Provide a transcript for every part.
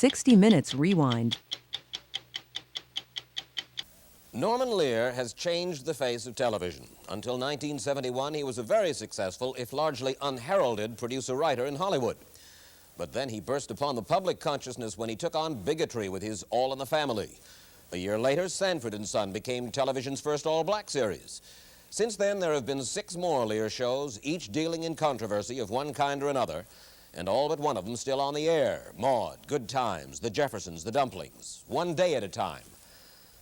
60 Minutes Rewind. Norman Lear has changed the face of television. Until 1971, he was a very successful, if largely unheralded, producer-writer in Hollywood. But then he burst upon the public consciousness when he took on bigotry with his All in the Family. A year later, Sanford & Son became television's first all-black series. Since then, there have been 6 more Lear shows, each dealing in controversy of one kind or another, and all but one of them still on the air. Maude, Good Times, The Jeffersons, The Dumplings, one day at a time.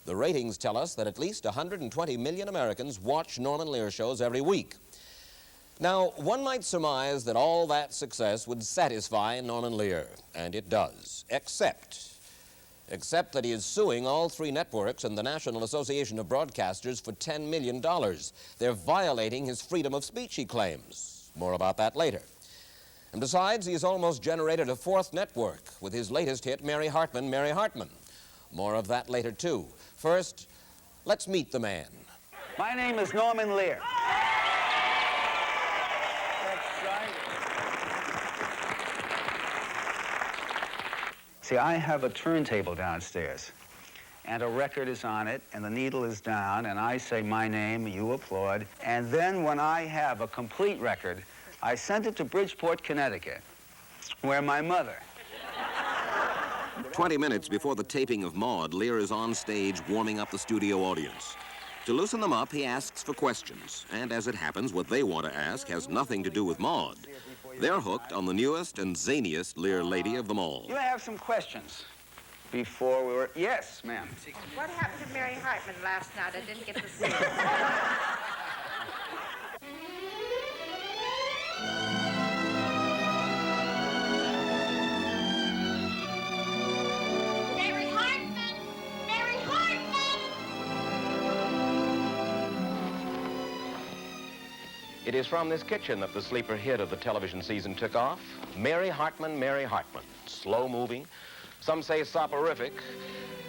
The ratings tell us that at least 120 million Americans watch Norman Lear shows every week. Now, one might surmise that all that success would satisfy Norman Lear, and it does, except that he is suing all 3 networks and the National Association of Broadcasters for $10 million. They're violating his freedom of speech, he claims. More about that later. And besides, he has almost generated a 4th network with his latest hit, Mary Hartman, Mary Hartman. More of that later, too. First, let's meet the man. My name is Norman Lear. See, I have a turntable downstairs, and a record is on it, and the needle is down, and I say my name, you applaud, and then when I have a complete record, I send it to Bridgeport, Connecticut, where my mother... 20 minutes before the taping of Maude, Lear is on stage warming up the studio audience. To loosen them up, he asks for questions, and as it happens, what they want to ask has nothing to do with Maude. They're hooked on the newest and zaniest Lear lady of them all. You have some questions before we were... Yes, ma'am. What happened to Mary Hartman last night? I didn't get to see her. Mary Hartman! Mary Hartman! It is from this kitchen that the sleeper hit of the television season took off. Mary Hartman, Mary Hartman. Slow-moving, some say soporific.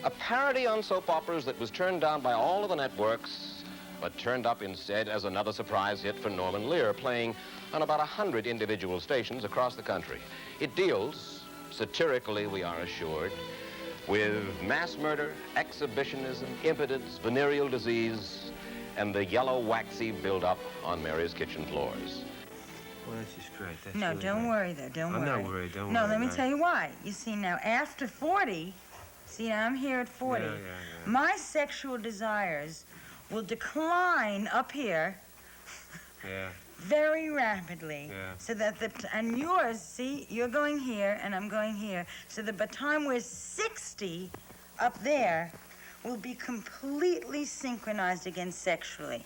A parody on soap operas that was turned down by all of the networks, but turned up instead as another surprise hit for Norman Lear, playing on about 100 individual stations across the country. It deals, satirically we are assured, with mass murder, exhibitionism, impotence, venereal disease, and the yellow waxy buildup on Mary's kitchen floors. Well, that's just great. That's No, really don't great. worry, though. Don't worry. I'm not worried. Don't worry. No, let me right? tell you why. You see, now, after 40, see, now I'm here at 40, Yeah. my sexual desires will decline up here Yeah. very rapidly. Yeah. So that and yours, see, you're going here and I'm going here. So that by the time we're 60 up there, we'll be completely synchronized again sexually.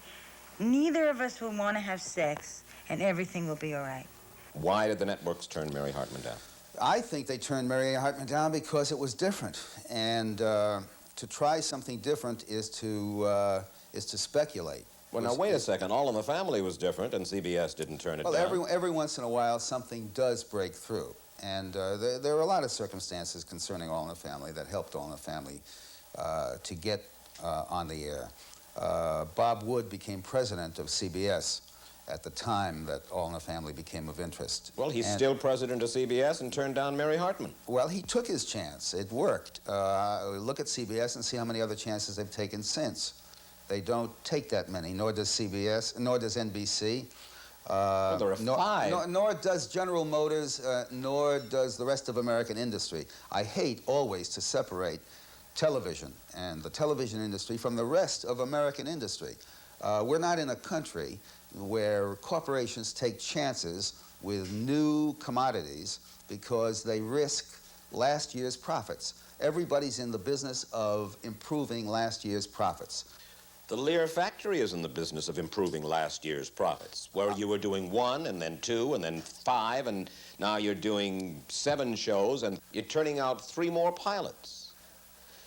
Neither of us will want to have sex, and everything will be all right. Why did the networks turn Mary Hartman down? I think they turned Mary Hartman down because it was different, and to try something different is to speculate. Well, now, wait a second. All in the Family was different, and CBS didn't turn it down. Well, every once in a while, something does break through, and there are a lot of circumstances concerning All in the Family that helped All in the Family to get on the air. Bob Wood became president of CBS at the time that All in the Family became of interest. Well, he's still president of CBS and turned down Mary Hartman. Well, he took his chance. It worked. Look at CBS and see how many other chances they've taken since. They don't take that many, nor does CBS, nor does NBC. Well, there are 5. Nor does General Motors, nor does the rest of American industry. I hate always to separate television and the television industry from the rest of American industry. We're not in a country where corporations take chances with new commodities because they risk last year's profits. Everybody's in the business of improving last year's profits. The Lear factory is in the business of improving last year's profits, where you were doing 1 and then 2 and then 5, and now you're doing 7 shows and you're turning out 3 more pilots.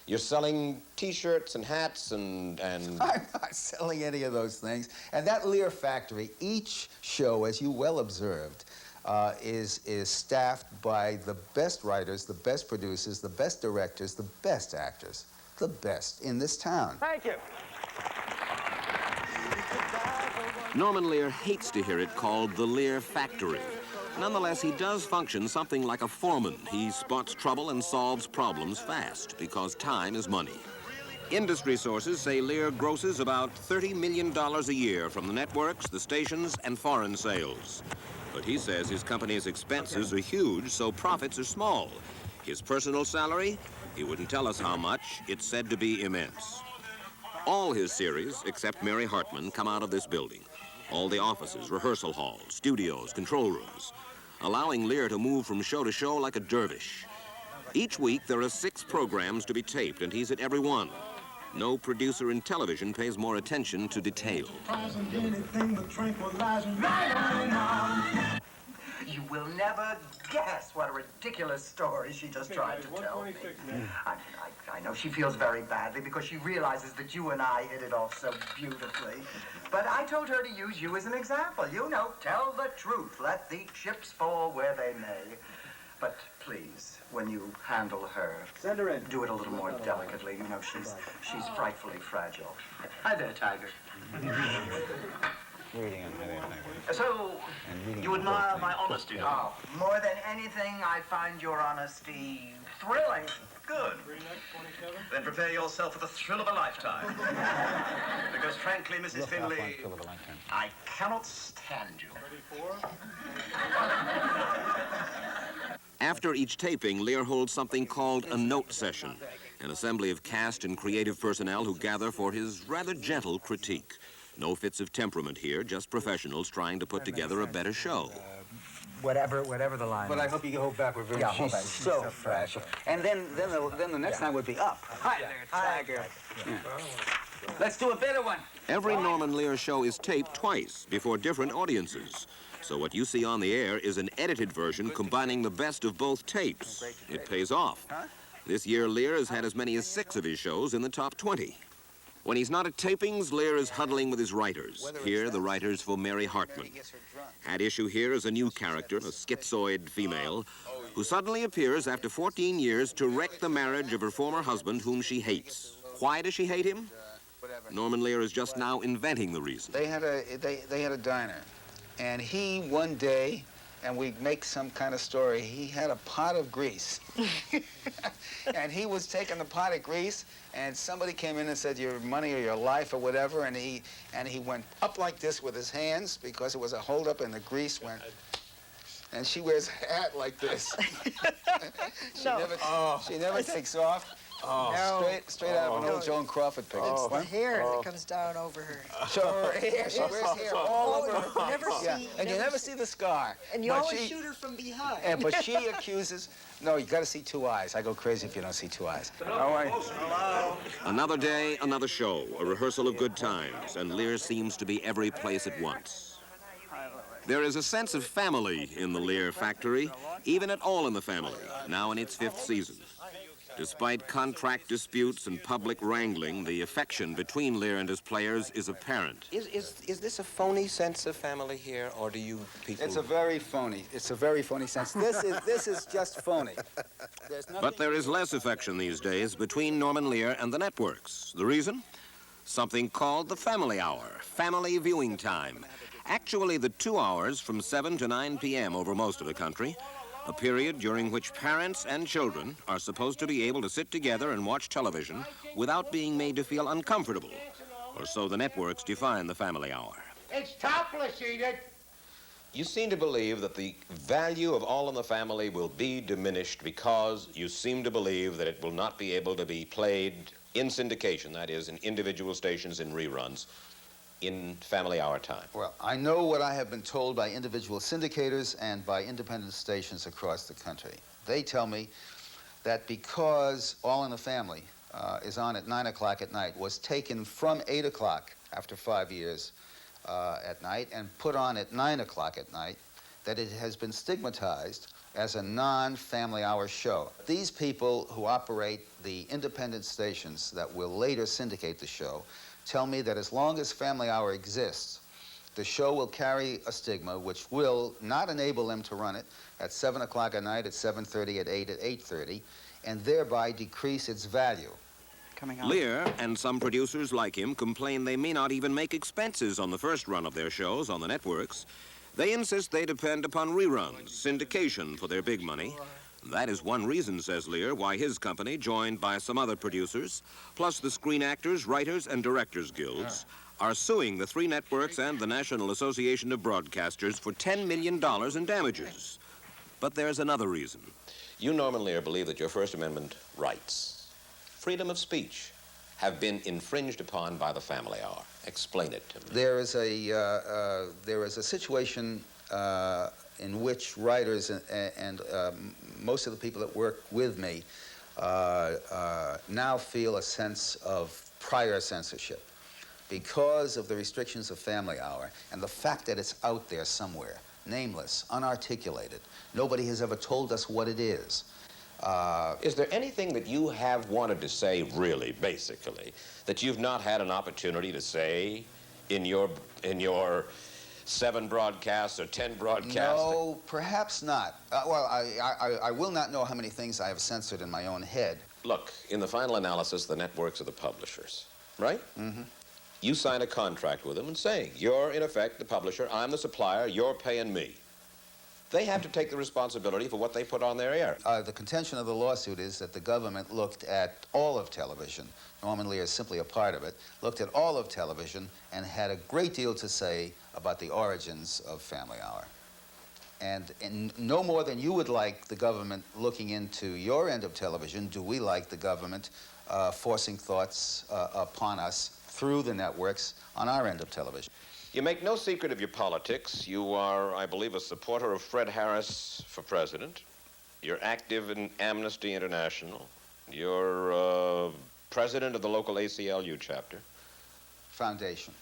You're selling T-shirts and hats and... I'm not selling any of those things. And that Lear factory, each show, as you well observed, is staffed by the best writers, the best producers, the best directors, the best actors, the best in this town. Thank you. Norman Lear hates to hear it called the Lear factory. Nonetheless, he does function something like a foreman. He spots trouble and solves problems fast because time is money. Industry sources say Lear grosses about $30 million a year from the networks, the stations, and foreign sales. But he says his company's expenses are huge, so profits are small. His personal salary, he wouldn't tell us how much. It's said to be immense. All his series, except Mary Hartman, come out of this building. All the offices, rehearsal halls, studios, control rooms, allowing Lear to move from show to show like a dervish. Each week, there are 6 programs to be taped, and he's at every one. No producer in television pays more attention to detail. You will never guess what a ridiculous story she just tried to tell me. I know she feels very badly because she realizes that you and I hit it off so beautifully. But I told her to use you as an example. You know, tell the truth. Let the chips fall where they may. But please, when you handle her, send her in. Do it a little more delicately. You know, she's frightfully fragile. Hi there, Tiger. So, you admire my honesty, huh? Oh, more than anything, I find your honesty thrilling. Good. Then prepare yourself for the thrill of a lifetime. Because frankly, Mrs. Finley, I cannot stand you. After each taping, Lear holds something called a note session, an assembly of cast and creative personnel who gather for his rather gentle critique. No fits of temperament here, just professionals trying to put together a better show. Whatever the line But is. I hope you hold back. We're very hold back. she's so fragile. And then the next line would be up. Hi there, Tiger. Yeah. Let's do a better one. Every Norman Lear show is taped twice before different audiences. So what you see on the air is an edited version combining the best of both tapes. It pays off. This year, Lear has had as many as 6 of his shows in the top 20. When he's not at tapings, Lear is huddling with his writers. Here, the writers for Mary Hartman. At issue here is a new character, a schizoid female, who suddenly appears after 14 years to wreck the marriage of her former husband, whom she hates. Why does she hate him? Norman Lear is just now inventing the reason. They had a diner, and he one day, and we make some kind of story, he had a pot of grease. And he was taking the pot of grease, and somebody came in and said, your money or your life or whatever, and he went up like this with his hands because it was a holdup and the grease went. And she wears a hat like this. She never takes off. Straight out of an old Joan Crawford picture. It's the hair that comes down over her. So her hair, she wears hair all over her. You never see, And you never see the scar. and you But always she- shoot her from behind. But she accuses, no, you got to see 2 eyes. I go crazy if you don't see 2 eyes. Another day, another show, a rehearsal of good times, and Lear seems to be every place at once. There is a sense of family in the Lear factory, even at All in the Family, now in its 5th season. Despite contract disputes and public wrangling, the affection between Lear and his players is apparent. Is this a phony sense of family here, or do you people... It's a very phony sense. This is just phony. But there is less affection these days between Norman Lear and the networks. The reason? Something called the Family Hour, family viewing time. Actually, the 2 hours from 7 to 9 p.m. over most of the country, a period during which parents and children are supposed to be able to sit together and watch television without being made to feel uncomfortable, or so the networks define the Family Hour. It's topless, Edith. You seem to believe that the value of All in the Family will be diminished because you seem to believe that it will not be able to be played in syndication, that is, in individual stations in reruns, in Family Hour time. Well, I know what I have been told by individual syndicators and by independent stations across the country. They tell me that because All in the Family is on at 9 o'clock at night, was taken from 8 o'clock after 5 years at night and put on at 9 o'clock at night, that it has been stigmatized as a non-Family Hour show. These people who operate the independent stations that will later syndicate the show tell me that as long as Family Hour exists, the show will carry a stigma which will not enable them to run it at 7 o'clock at night, at 7:30, at 8, at 8:30, and thereby decrease its value. Lear and some producers like him complain they may not even make expenses on the first run of their shows on the networks They insist they depend upon reruns, syndication for their big money. That is one reason, says Lear, why his company, joined by some other producers, plus the Screen Actors, Writers, and Directors Guilds, are suing the three networks and the National Association of Broadcasters for $10 million in damages. But there's another reason. You, Norman Lear, believe that your First Amendment rights, freedom of speech, have been infringed upon by the Family Hour. Explain it to me. There is a situation in which writers and most of the people that work with me now feel a sense of prior censorship because of the restrictions of Family Hour and the fact that it's out there somewhere, nameless, unarticulated. Nobody has ever told us what it is. Is there anything that you have wanted to say, really, basically, that you've not had an opportunity to say in your 7 broadcasts or 10 broadcasts? No, perhaps not. Well, I will not know how many things I have censored in my own head. Look, in the final analysis, the networks are the publishers, right? Mm-hmm. You sign a contract with them and saying, you're, in effect, the publisher, I'm the supplier, you're paying me. They have to take the responsibility for what they put on their air. The contention of the lawsuit is that the government looked at all of television. Norman Lear is simply a part of it. Looked at all of television and had a great deal to say about the origins of Family Hour. And no more than you would like the government looking into your end of television, do we like the government forcing thoughts upon us through the networks on our end of television. You make no secret of your politics. You are, I believe, a supporter of Fred Harris for president. You're active in Amnesty International. You're president of the local ACLU chapter. Foundation.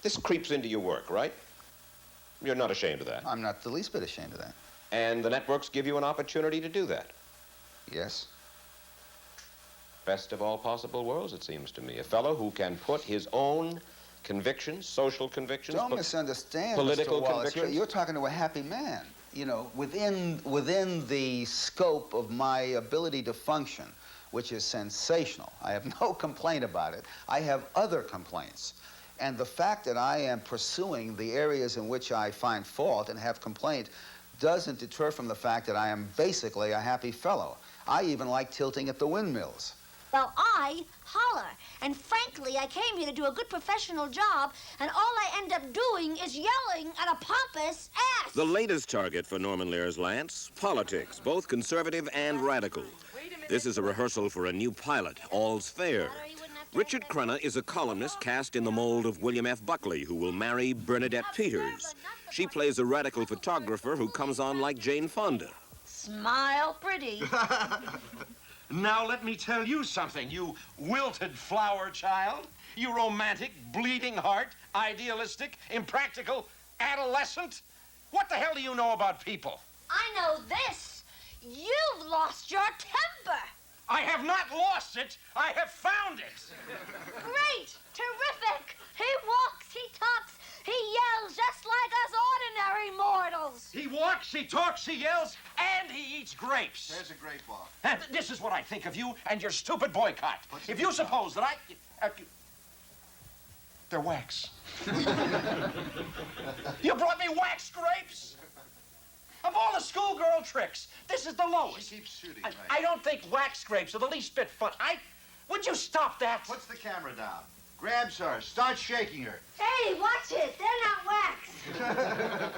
This creeps into your work, right? You're not ashamed of that. I'm not the least bit ashamed of that. And the networks give you an opportunity to do that. Yes. Best of all possible worlds, it seems to me. A fellow who can put his own convictions, social convictions, don't misunderstand, political Mr. Wallace. convictions. You're talking to a happy man. You know, within the scope of my ability to function, which is sensational. I have no complaint about it. I have other complaints. And the fact that I am pursuing the areas in which I find fault and have complaint doesn't deter from the fact that I am basically a happy fellow. I even like tilting at the windmills. Well, I holler. And frankly, I came here to do a good professional job, and all I end up doing is yelling at a pompous ass. The latest target for Norman Lear's Lance, politics, both conservative and radical. This is a rehearsal for a new pilot, All's Fair. Richard Crenna is a columnist cast in the mold of William F. Buckley, who will marry Bernadette Peters. She plays a radical photographer who comes on like Jane Fonda. Smile pretty. Now let me tell you something, you wilted flower child. You romantic, bleeding heart, idealistic, impractical adolescent. What the hell do you know about people? I know this. You've lost your temper. I have not lost it. I have found it. Great. Terrific. He walks, he talks, he yells just like us ordinary mortals. He walks, he talks, he yells, and he eats grapes. There's a grape walk. And this is what I think of you and your stupid boycott. If you suppose that they're wax. You brought me wax grapes? Of all the schoolgirl tricks, this is the lowest. She keeps shooting. I don't think wax grapes are the least bit fun. Would you stop that? Puts the camera down. Grabs her. Starts shaking her. Hey, watch it. They're not wax.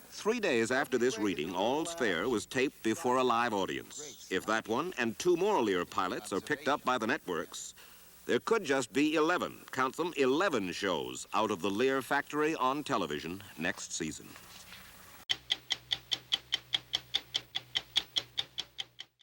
3 days after this reading, All's Fair was taped before a live audience. If that one and 2 more Lear pilots are picked up by the networks, there could just be 11, count them, 11 shows out of the Lear factory on television next season.